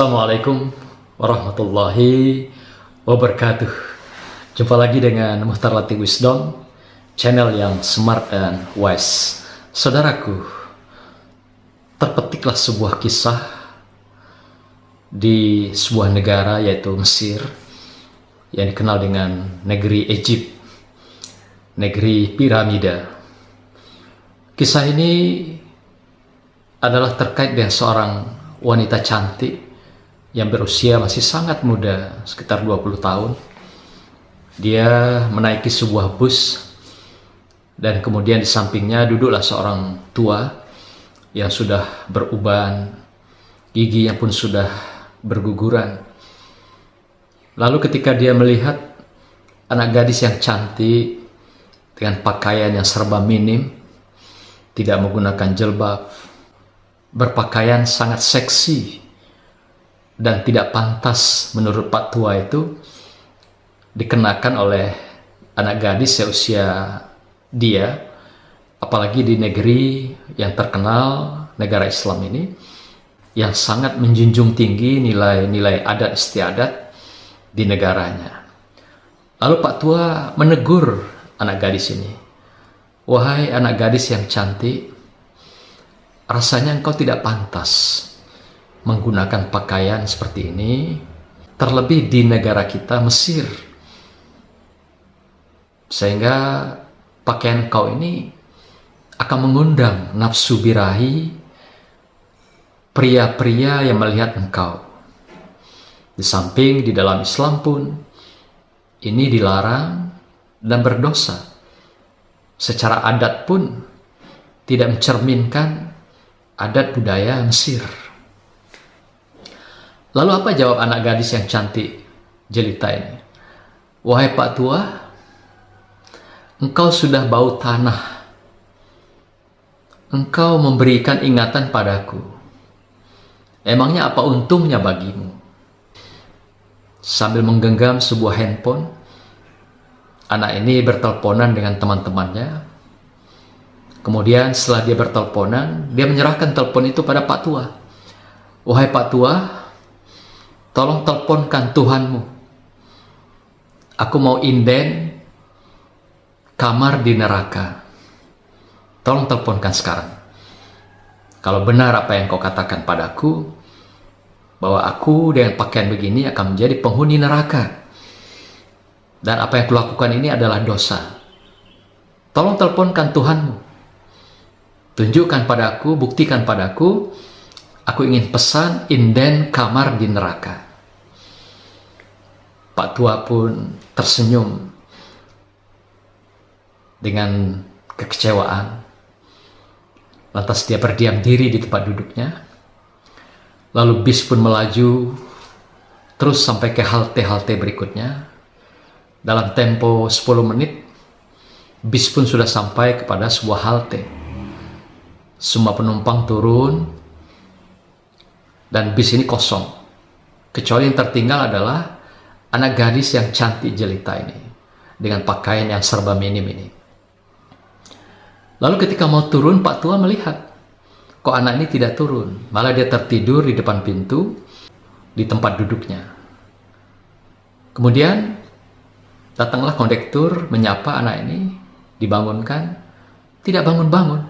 Assalamualaikum warahmatullahi wabarakatuh. Jumpa lagi dengan Muhtar Latif Wisdom, channel yang smart dan wise. Saudaraku, terpetiklah sebuah kisah di sebuah negara yaitu Mesir, yang dikenal dengan negeri Egypt, negeri piramida. Kisah ini adalah terkait dengan seorang wanita cantik yang berusia masih sangat muda, sekitar 20 tahun. Dia menaiki sebuah bus dan kemudian di sampingnya duduklah seorang tua yang sudah beruban, giginya pun sudah berguguran. Lalu ketika dia melihat anak gadis yang cantik dengan pakaian yang serba minim, tidak menggunakan jilbab, berpakaian sangat seksi dan tidak pantas menurut Pak Tua itu dikenakan oleh anak gadis seusia dia, apalagi di negeri yang terkenal, negara Islam ini, yang sangat menjunjung tinggi nilai-nilai adat istiadat di negaranya. Lalu Pak Tua menegur anak gadis ini, "Wahai anak gadis yang cantik, rasanya engkau tidak pantas menggunakan pakaian seperti ini, terlebih di negara kita Mesir. Sehingga pakaian engkau ini akan mengundang nafsu birahi pria-pria yang melihat engkau. Di samping di dalam Islam pun ini dilarang dan berdosa. Secara adat pun tidak mencerminkan adat budaya Mesir." Lalu apa jawab anak gadis yang cantik jelita ini? "Wahai Pak Tua, engkau sudah bau tanah. Engkau memberikan ingatan padaku. Emangnya apa untungnya bagimu?" Sambil menggenggam sebuah handphone, anak ini berteleponan dengan teman-temannya. Kemudian setelah dia berteleponan, dia menyerahkan telepon itu pada Pak Tua. "Wahai Pak Tua, tolong teleponkan Tuhanmu. Aku mau inden kamar di neraka. Tolong teleponkan sekarang. Kalau benar apa yang kau katakan padaku, bahwa aku dengan pakaian begini akan menjadi penghuni neraka, dan apa yang kulakukan ini adalah dosa. Tolong teleponkan Tuhanmu. Tunjukkan padaku, buktikan padaku. Aku ingin pesan inden kamar di neraka." Pak Tua pun tersenyum dengan kekecewaan. Lantas dia berdiam diri di tempat duduknya. Lalu bis pun melaju terus sampai ke halte-halte berikutnya. Dalam tempo 10 menit, bis pun sudah sampai kepada sebuah halte. Semua penumpang turun dan bis ini kosong. Kecuali yang tertinggal adalah anak gadis yang cantik jelita ini dengan pakaian yang serba minim ini. Lalu ketika mau turun, Pak Tua melihat kok anak ini tidak turun, malah dia tertidur di depan pintu di tempat duduknya. Kemudian datanglah kondektur menyapa anak ini, dibangunkan, tidak bangun-bangun.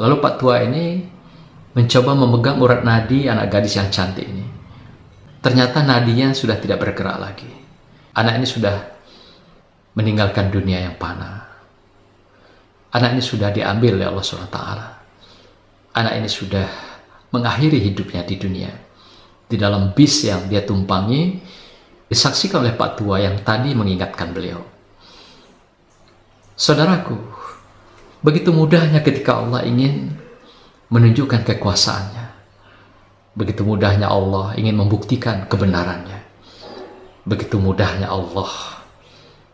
Lalu Pak Tua ini mencoba memegang urat nadi anak gadis yang cantik ini. Ternyata nadinya sudah tidak bergerak lagi. Anak ini sudah meninggalkan dunia yang fana. Anak ini sudah diambil oleh Allah SWT. Anak ini sudah mengakhiri hidupnya di dunia. Di dalam bis yang dia tumpangi, disaksikan oleh Pak Tua yang tadi mengingatkan beliau. Saudaraku, begitu mudahnya ketika Allah ingin menunjukkan kekuasaannya. Begitu mudahnya Allah ingin membuktikan kebenarannya. Begitu mudahnya Allah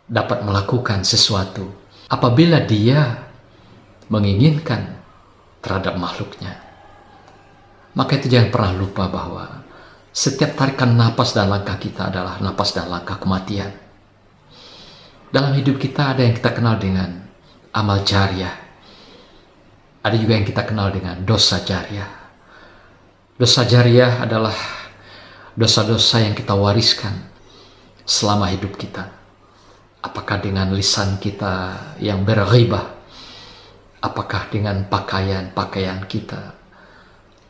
dapat melakukan sesuatu apabila Dia menginginkan terhadap makhluknya. Maka itu jangan pernah lupa bahwa setiap tarikan napas dan langkah kita adalah napas dan langkah kematian. Dalam hidup kita ada yang kita kenal dengan amal jariah. Ada juga yang kita kenal dengan dosa jariah. Dosa jariah adalah dosa-dosa yang kita wariskan selama hidup kita. Apakah dengan lisan kita yang berghibah? Apakah dengan pakaian-pakaian kita?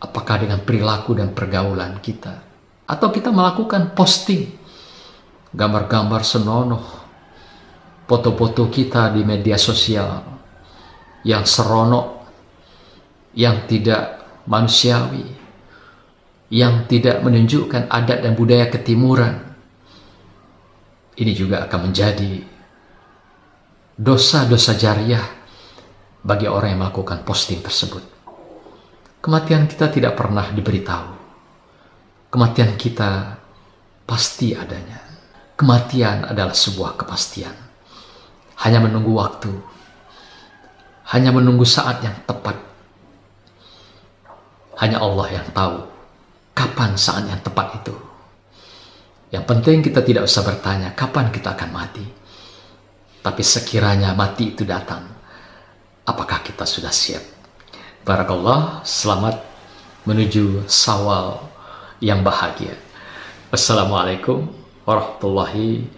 Apakah dengan perilaku dan pergaulan kita? Atau kita melakukan posting gambar-gambar senonoh, foto-foto kita di media sosial yang seronok, yang tidak manusiawi, yang tidak menunjukkan adat dan budaya ketimuran. Ini juga akan menjadi dosa-dosa jariah bagi orang yang melakukan posting tersebut. Kematian kita tidak pernah diberitahu. Kematian kita pasti adanya. Kematian adalah sebuah kepastian. Hanya menunggu waktu. Hanya menunggu saat yang tepat. Hanya Allah yang tahu kapan saat yang tepat itu. Yang penting kita tidak usah bertanya kapan kita akan mati. Tapi sekiranya mati itu datang, apakah kita sudah siap? Barakallah, selamat menuju Syawal yang bahagia. Wassalamualaikum warahmatullahi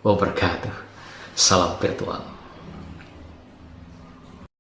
wabarakatuh. Salam virtual.